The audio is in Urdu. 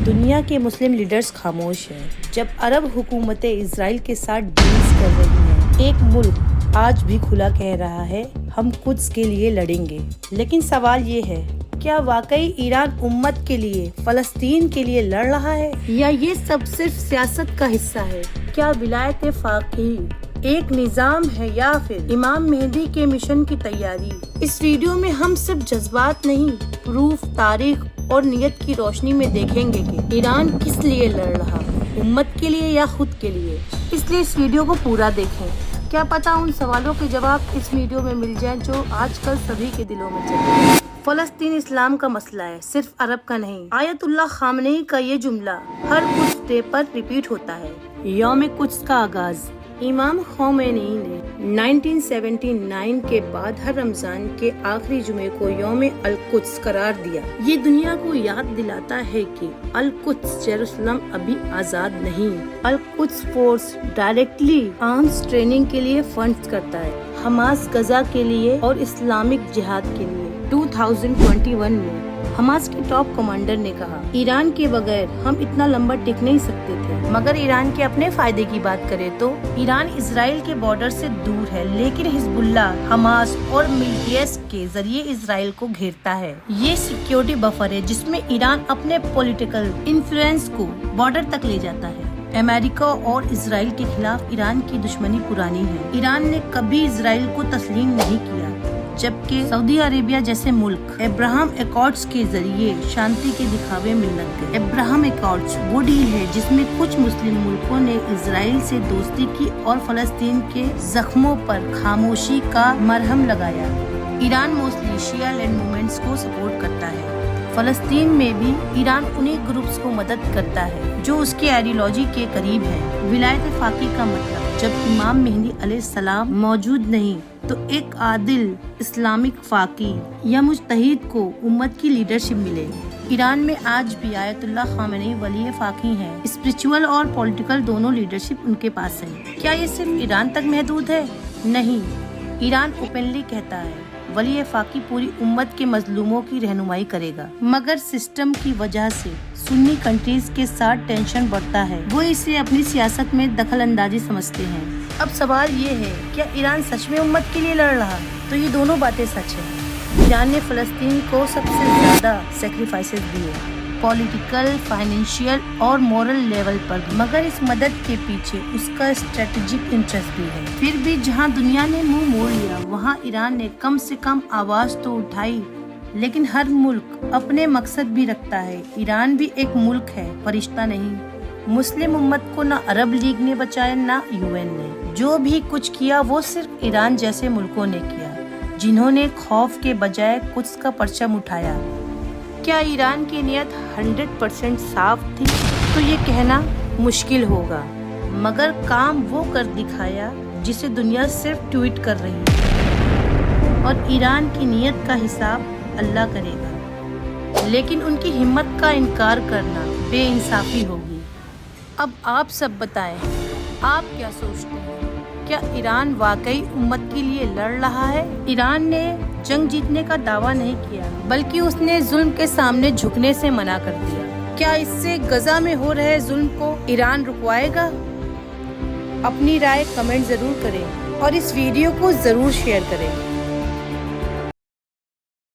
دنیا کے مسلم لیڈرز خاموش ہیں جب عرب حکومتیں اسرائیل کے ساتھ ڈیلز کر رہی ہیں۔ ایک ملک آج بھی کھلا کہہ رہا ہے ہم قدس کے لیے لڑیں گے، لیکن سوال یہ ہے کیا واقعی ایران امت کے لیے، فلسطین کے لیے لڑ رہا ہے یا یہ سب صرف سیاست کا حصہ ہے؟ کیا ولایت فقیہ ایک نظام ہے یا پھر امام مہدی کے مشن کی تیاری؟ اس ویڈیو میں ہم صرف جذبات نہیں، پروف، تاریخ اور نیت کی روشنی میں دیکھیں گے کہ ایران کس لیے لڑ رہا ہے، امت کے لیے یا خود کے لیے۔ اس لیے اس ویڈیو کو پورا دیکھیں، کیا پتہ ان سوالوں کے جواب اس ویڈیو میں مل جائیں جو آج کل سبھی کے دلوں میں چل رہے ہیں۔ فلسطین اسلام کا مسئلہ ہے، صرف عرب کا نہیں۔ آیت اللہ خامنئی کا یہ جملہ ہر قدس ڈے پر ریپیٹ ہوتا ہے۔ یوم قدس کا آغاز امام خمینی نے 1979 کے بعد ہر رمضان کے آخری جمعے کو یوم القدس قرار دیا۔ یہ دنیا کو یاد دلاتا ہے کہ القدس یروشلم ابھی آزاد نہیں۔ القدس فورس ڈائریکٹلی آرمز ٹریننگ کے لیے فنڈز کرتا ہے، حماس غزہ کے لیے اور اسلامک جہاد کے لیے۔ 2021 میں حماس کے ٹاپ کمانڈر نے کہا ایران کے بغیر ہم اتنا لمبا ٹک نہیں سکتے تھے۔ مگر ایران کے اپنے فائدے کی بات کرے تو ایران اسرائیل کے بارڈر سے دور ہے، لیکن حزب اللہ، حماس اور ملیٹس کے ذریعے اسرائیل کو گھیرتا ہے۔ یہ سیکیورٹی بفر ہے جس میں ایران اپنے پولیٹیکل انفلوئنس کو بارڈر تک لے جاتا ہے۔ امریکہ اور اسرائیل کے خلاف ایران کی دشمنی پرانی ہے۔ ایران نے کبھی اسرائیل کو تسلیم نہیں کیا، جبکہ سعودی عربیہ جیسے ملک ابراہم ایکارڈز کے ذریعے شانتی کے دکھاوے میں لگ گئے۔ ابراہم ایکارڈز وہ ڈیل ہے جس میں کچھ مسلم ملکوں نے اسرائیل سے دوستی کی اور فلسطین کے زخموں پر خاموشی کا مرہم لگایا۔ ایران موسٹلی شیعہ لینڈ موومنٹس کو سپورٹ کرتا ہے۔ فلسطین میں بھی ایران انہی گروپس کو مدد کرتا ہے جو اس کے آئیڈیالوجی کے قریب ہے۔ ولایت فقیہ کا مطلب جب امام مہدی علیہ السلام موجود نہیں تو ایک عادل اسلامک فقیہ یا مجتہد کو امت کی لیڈرشپ ملے۔ ایران میں آج بھی آیت اللہ خامنئی ولی فقیہ ہیں، اسپرچول اور پولیٹیکل دونوں لیڈرشپ ان کے پاس ہے۔ کیا یہ صرف ایران تک محدود ہے؟ نہیں، ایران اوپنلی کہتا ہے ولی فقیہ پوری امت کے مظلوموں کی رہنمائی کرے گا، مگر سسٹم کی وجہ سے سنی کنٹریز کے ساتھ ٹینشن بڑھتا ہے، وہ اسے اپنی سیاست میں دخل اندازی سمجھتے ہیں۔ اب سوال یہ ہے کیا ایران سچ میں امت کے لیے لڑ رہا؟ تو یہ دونوں باتیں سچ ہیں۔ ایران نے فلسطین کو سب سے زیادہ سیکریفائسز دیے، پولیٹیکل، فائنینشیل اور مورل لیول پر، مگر اس مدد کے پیچھے اس کا اسٹریٹجک انٹرسٹ بھی ہے۔ پھر بھی جہاں دنیا نے منہ موڑ لیا وہاں ایران نے کم سے کم آواز تو اٹھائی۔ لیکن ہر ملک اپنے مقصد بھی رکھتا ہے۔ ایران بھی ایک ملک ہے، فرشتہ نہیں۔ مسلم امت کو نہ عرب لیگ نے بچایا نہ UN نے۔ جو بھی کچھ کیا وہ صرف ایران جیسے ملکوں نے کیا جنہوں نے خوف کے بجائے قدس کا پرچم اٹھایا۔ کیا ایران کی نیت 100% صاف تھی؟ تو یہ کہنا مشکل ہوگا، مگر کام وہ کر دکھایا جسے دنیا صرف ٹویٹ کر رہی ہے، اور ایران کی نیت کا حساب اللہ کرے گا، لیکن ان کی ہمت کا انکار کرنا بے انصافی ہوگی۔ اب آپ سب بتائیں، آپ کیا سوچتے ہیں؟ کیا ایران واقعی امت کے لیے لڑ رہا ہے؟ ایران نے جنگ جیتنے کا دعویٰ نہیں کیا، بلکہ اس نے ظلم کے سامنے جھکنے سے منع کر دیا۔ کیا اس سے غزہ میں ہو رہے ظلم کو ایران رکوائے گا؟ اپنی رائے کمنٹ ضرور کریں اور اس ویڈیو کو ضرور شیئر کریں۔